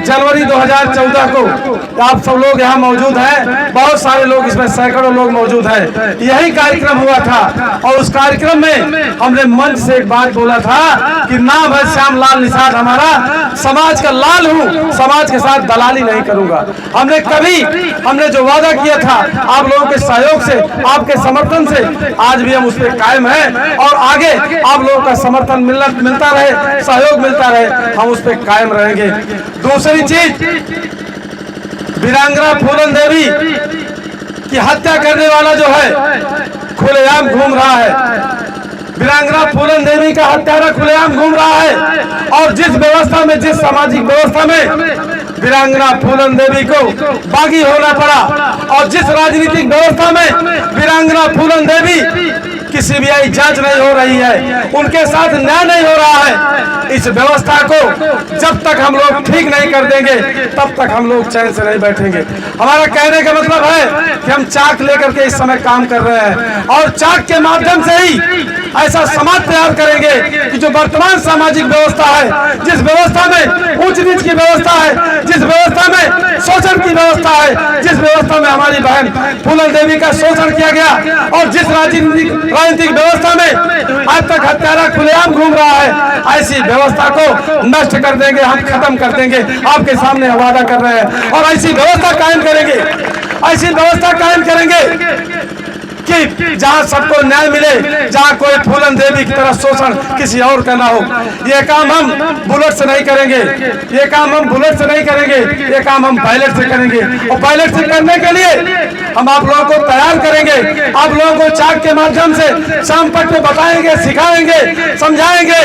जनवरी 2014 को आप सब लोग यहाँ मौजूद हैं, बहुत सारे लोग, इसमें सैकड़ों लोग मौजूद हैं। यही कार्यक्रम हुआ था और उस कार्यक्रम में हमने मंच से एक बात बोला था कि नाम है श्यामलाल निषाद, हमारा समाज का लाल हूँ, समाज के साथ दलाली नहीं करूंगा। हमने जो वादा किया था आप लोगों के सहयोग से, आपके समर्थन से, आज भी हम उस पर कायम हैं और आगे आप लोगों का समर्थन मिलता रहे, सहयोग मिलता रहे, हम उस पर कायम रहेंगे। दूसरी चीज, वीरांगना फूलन देवी की हत्या करने वाला जो है खुलेआम घूम रहा है। वीरांगना फूलन देवी का हत्यारा खुलेआम घूम रहा है और जिस व्यवस्था में, जिस सामाजिक व्यवस्था में वीरांगना फूलन देवी को बागी होना पड़ा और जिस राजनीतिक व्यवस्था में वीरांगना फूलन देवी की सीबीआई जांच नहीं हो रही है, उनके साथ न्याय नहीं हो रहा है, इस व्यवस्था को जब तक हम लोग ठीक नहीं कर देंगे तब तक हम लोग चैन से नहीं बैठेंगे। हमारा कहने का मतलब है कि हम चाक लेकर के इस समय काम कर रहे हैं और चाक के माध्यम से ही ऐसा समाज तैयार करेंगे कि जो वर्तमान सामाजिक व्यवस्था है, जिस व्यवस्था में ऊंच नीच की व्यवस्था है, जिस व्यवस्था में शोषण की व्यवस्था है, जिस व्यवस्था में हमारी बहन फूलन देवी का शोषण किया गया और जिस राजनीतिक व्यवस्था में आज तक हत्यारा खुलेआम घूम रहा है, ऐसी व्यवस्था को नष्ट कर देंगे, हम खत्म कर देंगे। आपके सामने वादा कर रहे हैं और ऐसी व्यवस्था कायम करेंगे, ऐसी व्यवस्था कायम करेंगे कि जहां सबको न्याय मिले, जहां कोई फूलन देवी की तरह शोषण किसी और का ना हो। ये काम हम बुलेट से नहीं करेंगे, ये काम हम बुलेट से नहीं करेंगे, ये काम हम बैलेट से करेंगे और बैलेट से करने के लिए हम आप लोगों को तैयार करेंगे। आप लोगों को चाक के माध्यम से शाम तक में बताएंगे, सिखाएंगे, समझाएंगे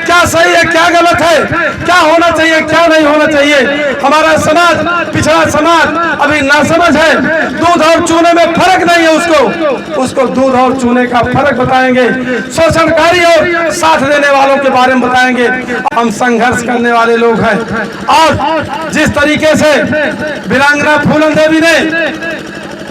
क्या सही है, क्या गलत है, क्या होना चाहिए, क्या नहीं होना चाहिए। हमारा समाज पिछड़ा समाज अभी नासमझ है, दूध और चूने में फर्क नहीं है, उसको दूध और चूने का फर्क बताएंगे, शोषणकारी और साथ देने वालों के बारे में बताएंगे। हम संघर्ष करने वाले लोग हैं और जिस तरीके से वीरांगना फूलन देवी ने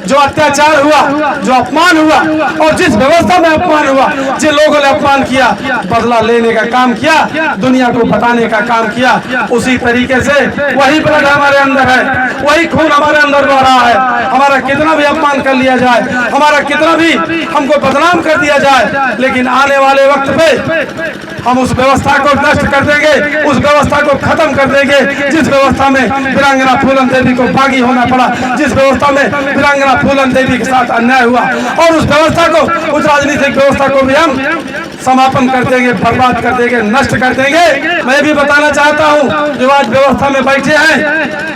जो अत्याचार हुआ, जो अपमान हुआ और जिस व्यवस्था में अपमान हुआ, जिन लोगों ने अपमान किया, बदला लेने का काम किया, दुनिया को बताने का काम किया, उसी तरीके से वही ब्लड हमारे अंदर है, वही खून हमारे अंदर बह रहा है। हमारा कितना भी अपमान कर लिया जाए, हमारा कितना भी हमको बदनाम कर दिया जाए, लेकिन आने वाले वक्त पे हम उस व्यवस्था को नष्ट कर देंगे, उस व्यवस्था को खत्म कर देंगे जिस व्यवस्था में वीरांगना फूलन देवी को बागी होना पड़ा, जिस व्यवस्था में वीरांगना फूलन देवी के साथ अन्याय हुआ, और उस व्यवस्था को, उस राजनीतिक व्यवस्था को भी हम समापन कर देंगे, बर्बाद कर देंगे, नष्ट कर देंगे। मैं भी बताना चाहता हूँ जो आज व्यवस्था में बैठे हैं,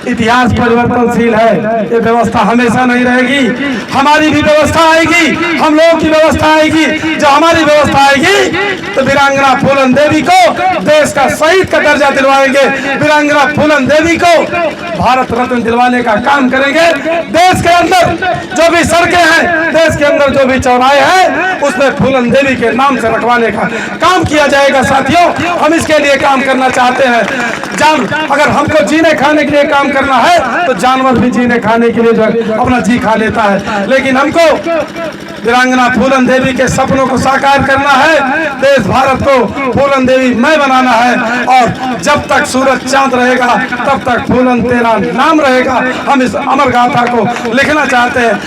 इतिहास परिवर्तनशील है, ये व्यवस्था हमेशा नहीं रहेगी। हमारी भी व्यवस्था आएगी, हम लोगों की व्यवस्था आएगी। जब हमारी व्यवस्था आएगी तो वीरांगना फूलन देवी को देश का शहीद का दर्जा दिलवाएंगे, वीरांगना फूलन देवी को भारत रत्न दिलवाने का काम करेंगे। देश के अंदर जो भी सड़कें हैं, देश के अंदर जो भी चौराहे हैं, उसमें फूलन देवी के नाम से रखवाने का काम किया जाएगा। साथियों, हम इसके लिए काम करना चाहते हैं। अगर हमको जीने खाने के लिए काम करना है तो जानवर भी जीने खाने के लिए जो अपना जी खा लेता है, लेकिन हमको वीरांगना फूलन देवी के सपनों को साकार करना है, देश भारत को फूलन देवी मैं बनाना है। और जब तक सूरज चांद रहेगा तब तक फूलन तेरा नाम रहेगा। हम इस अमर गाथा को लिखना चाहते हैं।